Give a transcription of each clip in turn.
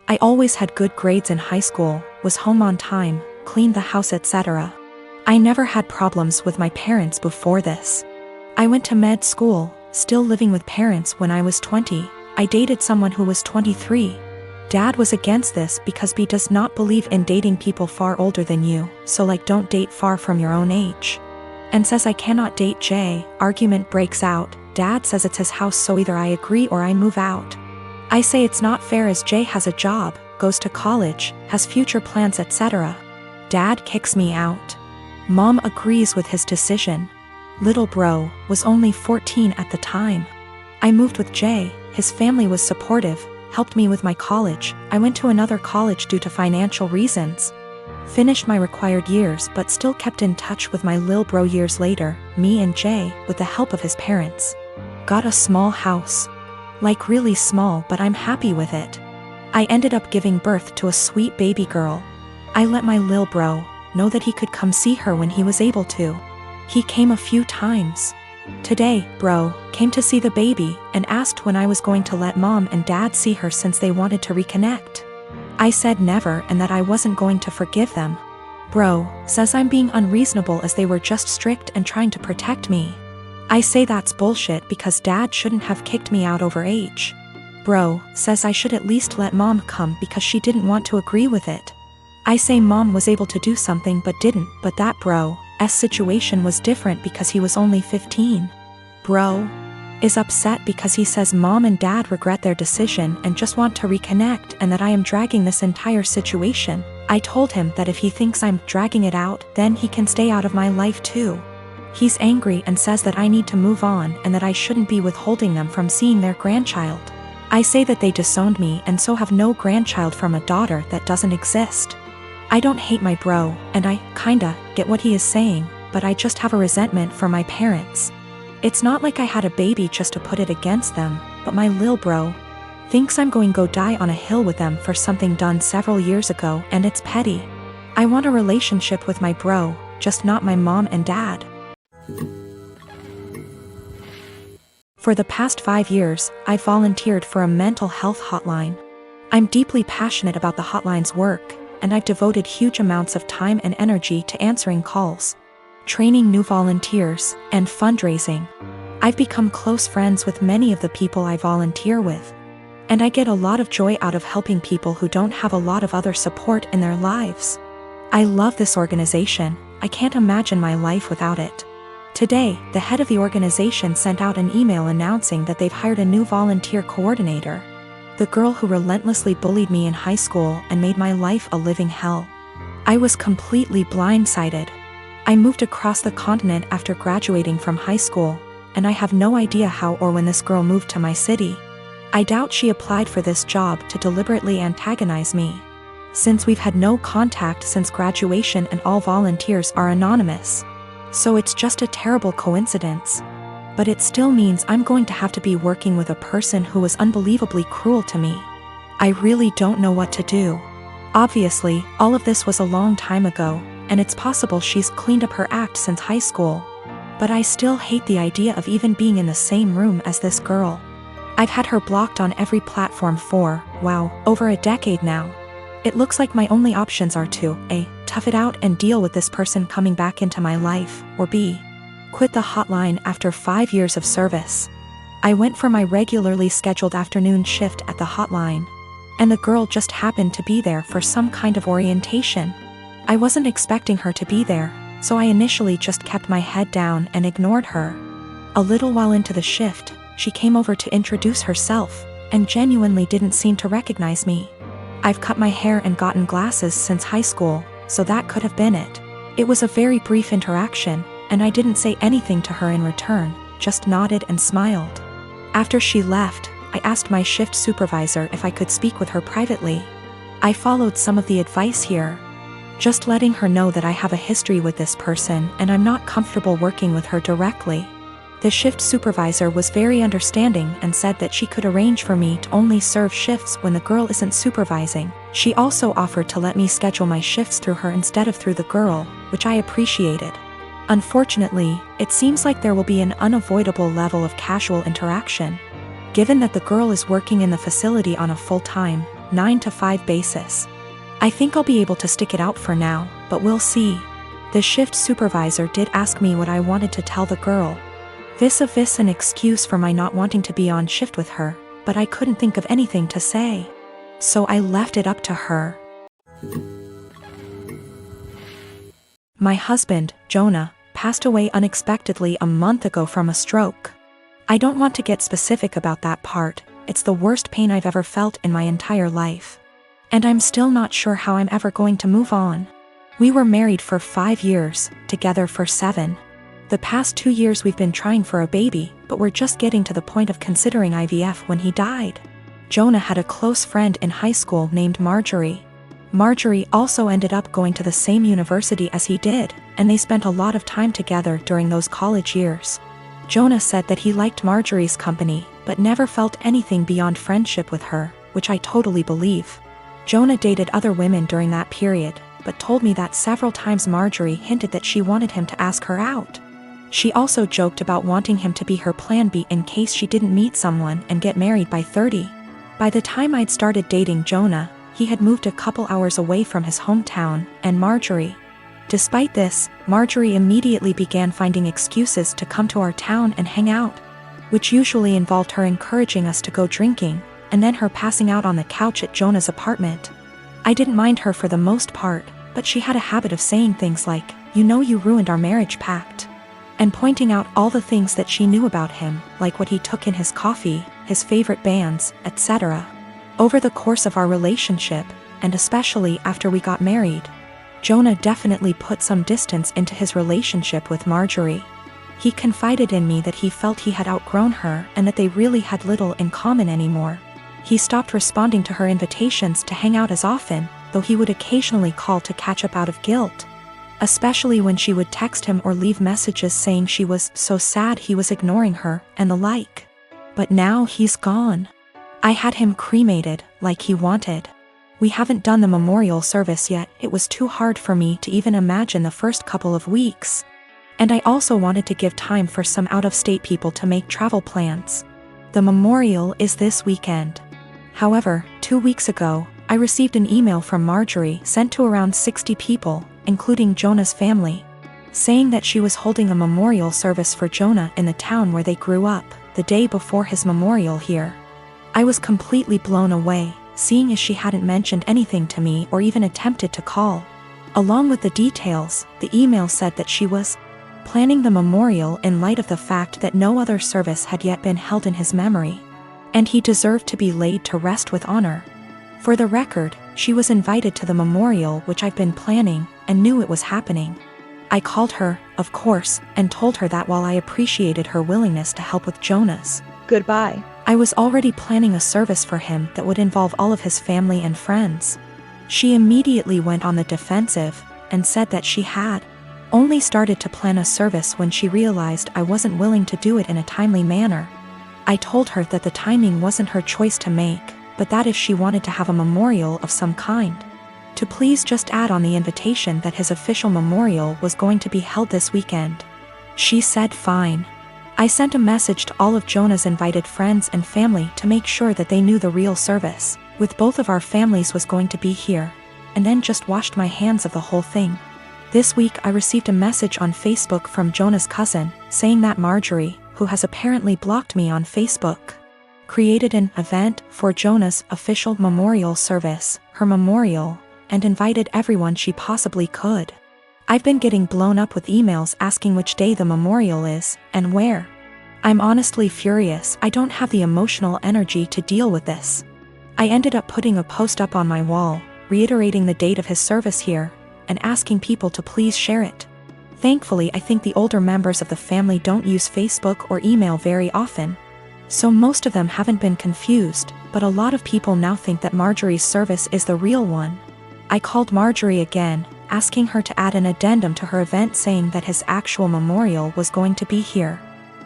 I always had good grades in high school, was home on time, cleaned the house, etc. I never had problems with my parents before this. I went to med school, still living with parents when I was 20. I dated someone who was 23. Dad was against this because he does not believe in dating people far older than you, so like don't date far from your own age. And says I cannot date Jay. Argument breaks out. Dad says it's his house, so either I agree or I move out. I say it's not fair as Jay has a job, goes to college, has future plans, etc. Dad kicks me out. Mom agrees with his decision. Little bro was only 14 at the time. I moved with Jay. His family was supportive, helped me with my college. I went to another college due to financial reasons. Finished my required years but still kept in touch with my lil bro years later. Me and Jay, with the help of his parents, got a small house. Like really small, but I'm happy with it. I ended up giving birth to a sweet baby girl. I let my lil bro know that he could come see her when he was able to. He came a few times. Today, bro came to see the baby and asked when I was going to let mom and dad see her since they wanted to reconnect. I said never and that I wasn't going to forgive them. Bro says I'm being unreasonable as they were just strict and trying to protect me. I say that's bullshit because dad shouldn't have kicked me out over age. Bro says I should at least let mom come because she didn't want to agree with it. I say mom was able to do something but didn't, but that bro's situation was different because he was only 15. Bro is upset because he says mom and dad regret their decision and just want to reconnect and that I am dragging this entire situation. I told him that if he thinks I'm dragging it out, then he can stay out of my life too. He's angry and says that I need to move on and that I shouldn't be withholding them from seeing their grandchild. I say that they disowned me and so have no grandchild from a daughter that doesn't exist. I don't hate my bro, and I kinda get what he is saying, but I just have a resentment for my parents. It's not like I had a baby just to put it against them, but my lil bro thinks I'm going to go die on a hill with them for something done several years ago, and it's petty. I want a relationship with my bro, just not my mom and dad. For the past 5 years, I've volunteered for a mental health hotline. I'm deeply passionate about the hotline's work, and I've devoted huge amounts of time and energy to answering calls, training new volunteers, and fundraising. I've become close friends with many of the people I volunteer with, and I get a lot of joy out of helping people who don't have a lot of other support in their lives. I love this organization. I can't imagine my life without it. Today, the head of the organization sent out an email announcing that they've hired a new volunteer coordinator. The girl who relentlessly bullied me in high school and made my life a living hell. I was completely blindsided. I moved across the continent after graduating from high school, and I have no idea how or when this girl moved to my city. I doubt she applied for this job to deliberately antagonize me, since we've had no contact since graduation and all volunteers are anonymous. So it's just a terrible coincidence. But it still means I'm going to have to be working with a person who was unbelievably cruel to me. I really don't know what to do. Obviously, all of this was a long time ago, and it's possible she's cleaned up her act since high school. But I still hate the idea of even being in the same room as this girl. I've had her blocked on every platform for, wow, over a decade now. It looks like my only options are to A, tough it out and deal with this person coming back into my life, or B, quit the hotline after 5 years of service. I went for my regularly scheduled afternoon shift at the hotline, and the girl just happened to be there for some kind of orientation. I wasn't expecting her to be there, so I initially just kept my head down and ignored her. A little while into the shift, she came over to introduce herself, and genuinely didn't seem to recognize me. I've cut my hair and gotten glasses since high school, so that could have been it. It was a very brief interaction, and I didn't say anything to her in return, just nodded and smiled. After she left, I asked my shift supervisor if I could speak with her privately. I followed some of the advice here, just letting her know that I have a history with this person and I'm not comfortable working with her directly. The shift supervisor was very understanding and said that she could arrange for me to only serve shifts when the girl isn't supervising. She also offered to let me schedule my shifts through her instead of through the girl, which I appreciated. Unfortunately, it seems like there will be an unavoidable level of casual interaction. Given that the girl is working in the facility on a full-time, 9-to-5 basis. I think I'll be able to stick it out for now, but we'll see. The shift supervisor did ask me what I wanted to tell the girl. Vis-a-vis an excuse for my not wanting to be on shift with her, but I couldn't think of anything to say. So I left it up to her. My husband, Jonah, passed away unexpectedly a month ago from a stroke. I don't want to get specific about that part, it's the worst pain I've ever felt in my entire life. And I'm still not sure how I'm ever going to move on. We were married for 5 years, together for 7. The past 2 years we've been trying for a baby, but we're just getting to the point of considering IVF when he died. Jonah had a close friend in high school named Marjorie. Marjorie also ended up going to the same university as he did, and they spent a lot of time together during those college years. Jonah said that he liked Marjorie's company, but never felt anything beyond friendship with her, which I totally believe. Jonah dated other women during that period, but told me that several times Marjorie hinted that she wanted him to ask her out. She also joked about wanting him to be her plan B in case she didn't meet someone and get married by 30. By the time I'd started dating Jonah, he had moved a couple hours away from his hometown, and Marjorie. Despite this, Marjorie immediately began finding excuses to come to our town and hang out, which usually involved her encouraging us to go drinking, and then her passing out on the couch at Jonah's apartment. I didn't mind her for the most part, but she had a habit of saying things like, "You know you ruined our marriage pact," and pointing out all the things that she knew about him, like what he took in his coffee, his favorite bands, etc. Over the course of our relationship, and especially after we got married, Jonah definitely put some distance into his relationship with Marjorie. He confided in me that he felt he had outgrown her and that they really had little in common anymore. He stopped responding to her invitations to hang out as often, though he would occasionally call to catch up out of guilt. Especially when she would text him or leave messages saying she was so sad he was ignoring her, and the like. But now he's gone. I had him cremated, like he wanted. We haven't done the memorial service yet, it was too hard for me to even imagine the first couple of weeks. And I also wanted to give time for some out-of-state people to make travel plans. The memorial is this weekend. However, 2 weeks ago, I received an email from Marjorie sent to around 60 people, including Jonah's family, saying that she was holding a memorial service for Jonah in the town where they grew up, the day before his memorial here. I was completely blown away, seeing as she hadn't mentioned anything to me or even attempted to call. Along with the details, the email said that she was planning the memorial in light of the fact that no other service had yet been held in his memory, and he deserved to be laid to rest with honor. For the record, she was invited to the memorial, which I've been planning, and knew it was happening. I called her, of course, and told her that while I appreciated her willingness to help with Jonah's goodbye, I was already planning a service for him that would involve all of his family and friends. She immediately went on the defensive, and said that she had only started to plan a service when she realized I wasn't willing to do it in a timely manner. I told her that the timing wasn't her choice to make, but that if she wanted to have a memorial of some kind, to please just add on the invitation that his official memorial was going to be held this weekend. She said fine. I sent a message to all of Jonah's invited friends and family to make sure that they knew the real service, with both of our families, was going to be here, and then just washed my hands of the whole thing. This week I received a message on Facebook from Jonah's cousin, saying that Marjorie, who has apparently blocked me on Facebook, created an event for Jonah's official memorial service, her memorial, and invited everyone she possibly could. I've been getting blown up with emails asking which day the memorial is, and where. I'm honestly furious. I don't have the emotional energy to deal with this. I ended up putting a post up on my wall, reiterating the date of his service here, and asking people to please share it. Thankfully, I think the older members of the family don't use Facebook or email very often, so most of them haven't been confused, but a lot of people now think that Marjorie's service is the real one. I called Marjorie again, asking her to add an addendum to her event saying that his actual memorial was going to be here.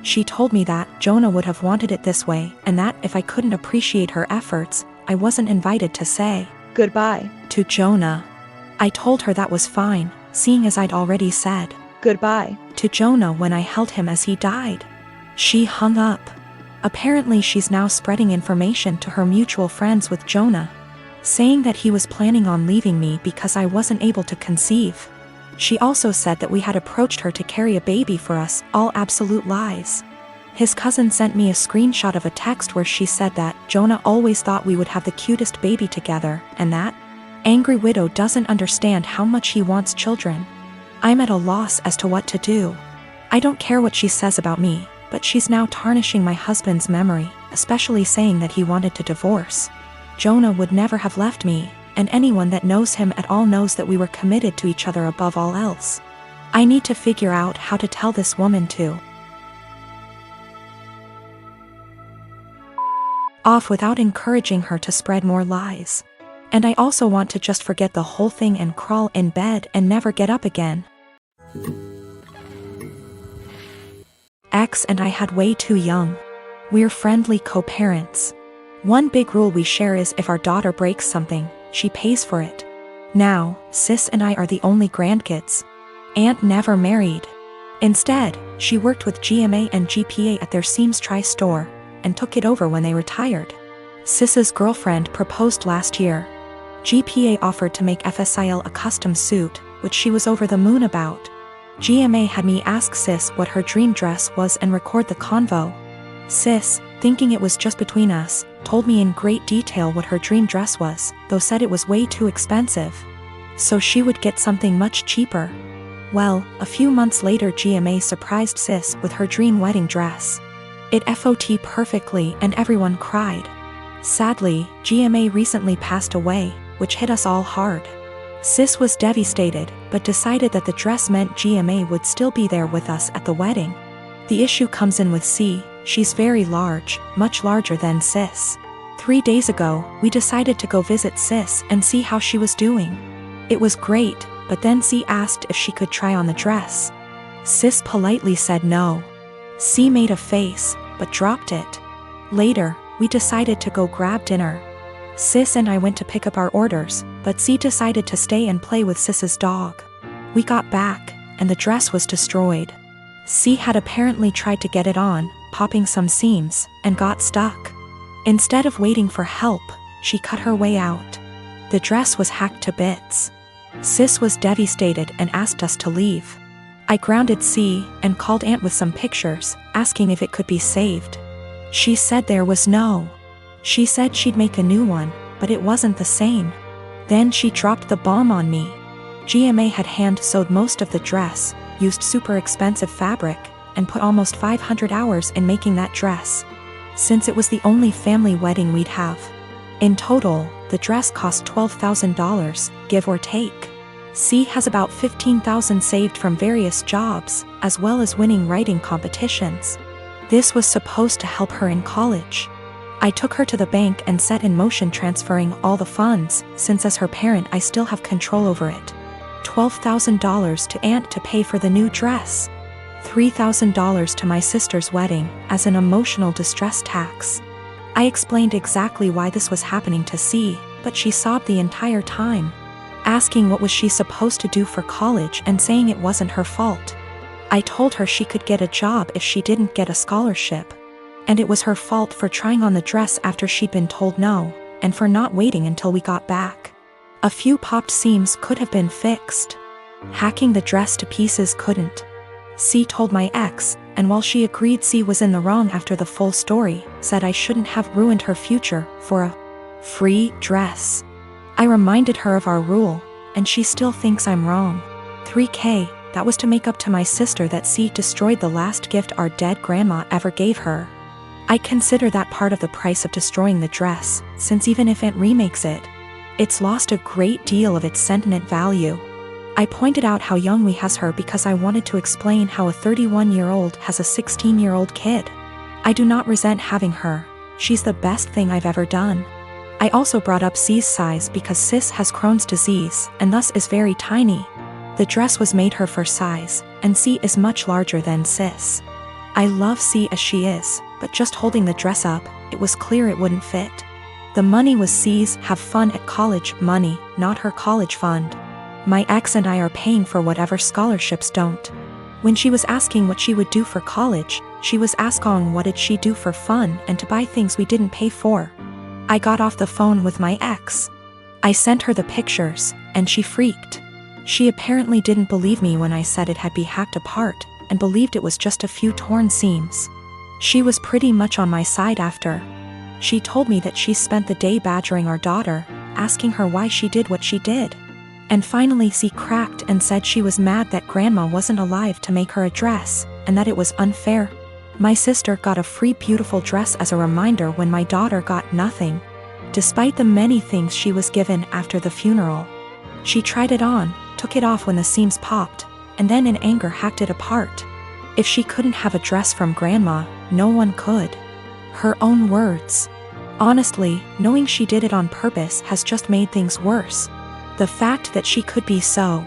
She told me that Jonah would have wanted it this way, and that if I couldn't appreciate her efforts, I wasn't invited to say goodbye to Jonah. I told her that was fine, seeing as I'd already said goodbye to Jonah when I held him as he died. She hung up. Apparently she's now spreading information to her mutual friends with Jonah. saying that he was planning on leaving me because I wasn't able to conceive. She also said that we had approached her to carry a baby for us, all absolute lies. His cousin sent me a screenshot of a text where she said that Jonah always thought we would have the cutest baby together, and that angry widow doesn't understand how much he wants children. I'm at a loss as to what to do. I don't care what she says about me, but she's now tarnishing my husband's memory, especially saying that he wanted to divorce. Jonah would never have left me, and anyone that knows him at all knows that we were committed to each other above all else. I need to figure out how to tell this woman to off without encouraging her to spread more lies. And I also want to just forget the whole thing and crawl in bed and never get up again. Ex and I had way too young. We're friendly co-parents. One big rule we share is if our daughter breaks something, she pays for it. Now, sis and I are the only grandkids. Aunt never married. Instead, she worked with GMA and GPA at their Seams Tri-store, and took it over when they retired. Sis's girlfriend proposed last year. GPA offered to make FSIL a custom suit, which she was over the moon about. GMA had me ask Sis what her dream dress was and record the convo. Sis, thinking it was just between us, told me in great detail what her dream dress was, though said it was way too expensive. So she would get something much cheaper. Well, a few months later GMA surprised Sis with her dream wedding dress. It FOT perfectly and everyone cried. Sadly, GMA recently passed away, which hit us all hard. Sis was devastated, but decided that the dress meant GMA would still be there with us at the wedding. The issue comes in with C. She's very large, much larger than Sis. 3 days ago, we decided to go visit Sis and see how she was doing. It was great, but then C asked if she could try on the dress. Sis politely said no. C made a face, but dropped it. Later, we decided to go grab dinner. Sis and I went to pick up our orders, but C decided to stay and play with Sis's dog. We got back, and the dress was destroyed. C had apparently tried to get it on, popping some seams, and got stuck. Instead of waiting for help, she cut her way out. The dress was hacked to bits. Sis was devastated and asked us to leave. I grounded C and called Aunt with some pictures, asking if it could be saved. She said there was no. She said she'd make a new one, but it wasn't the same. Then she dropped the bomb on me. GMA had hand-sewed most of the dress, used super expensive fabric, and put almost 500 hours in making that dress. Since it was the only family wedding we'd have. In total, the dress cost $12,000, give or take. C has about $15,000 saved from various jobs, as well as winning writing competitions. This was supposed to help her in college. I took her to the bank and set in motion transferring all the funds, since as her parent I still have control over it. $12,000 to Aunt to pay for the new dress. $3,000 to my sister's wedding, as an emotional distress tax. I explained exactly why this was happening to C, but she sobbed the entire time, asking what was she supposed to do for college and saying it wasn't her fault. I told her she could get a job if she didn't get a scholarship. And it was her fault for trying on the dress after she'd been told no, and for not waiting until we got back. A few popped seams could have been fixed. Hacking the dress to pieces couldn't. C told my ex, and while she agreed C was in the wrong after the full story, said I shouldn't have ruined her future for a free dress. I reminded her of our rule, and she still thinks I'm wrong. $3,000, that was to make up to my sister that C destroyed the last gift our dead grandma ever gave her. I consider that part of the price of destroying the dress, since even if Aunt remakes it, it's lost a great deal of its sentiment value. I pointed out how young we has her because I wanted to explain how a 31-year-old has a 16-year-old kid. I do not resent having her, she's the best thing I've ever done. I also brought up C's size because Sis has Crohn's disease and thus is very tiny. The dress was made her for size, and C is much larger than Sis. I love C as she is, but just holding the dress up, it was clear it wouldn't fit. The money was C's have fun at college money, not her college fund. My ex and I are paying for whatever scholarships don't. When she was asking what she would do for college, she was asking what did she do for fun and to buy things we didn't pay for. I got off the phone with my ex. I sent her the pictures, and she freaked. She apparently didn't believe me when I said it had been hacked apart, and believed it was just a few torn seams. She was pretty much on my side after. She told me that she spent the day badgering our daughter, asking her why she did what she did. And finally she cracked and said she was mad that grandma wasn't alive to make her a dress, and that it was unfair. My sister got a free beautiful dress as a reminder when my daughter got nothing. Despite the many things she was given after the funeral. She tried it on, took it off when the seams popped, and then in anger hacked it apart. If she couldn't have a dress from grandma, no one could. Her own words. Honestly, knowing she did it on purpose has just made things worse. The fact that she could be so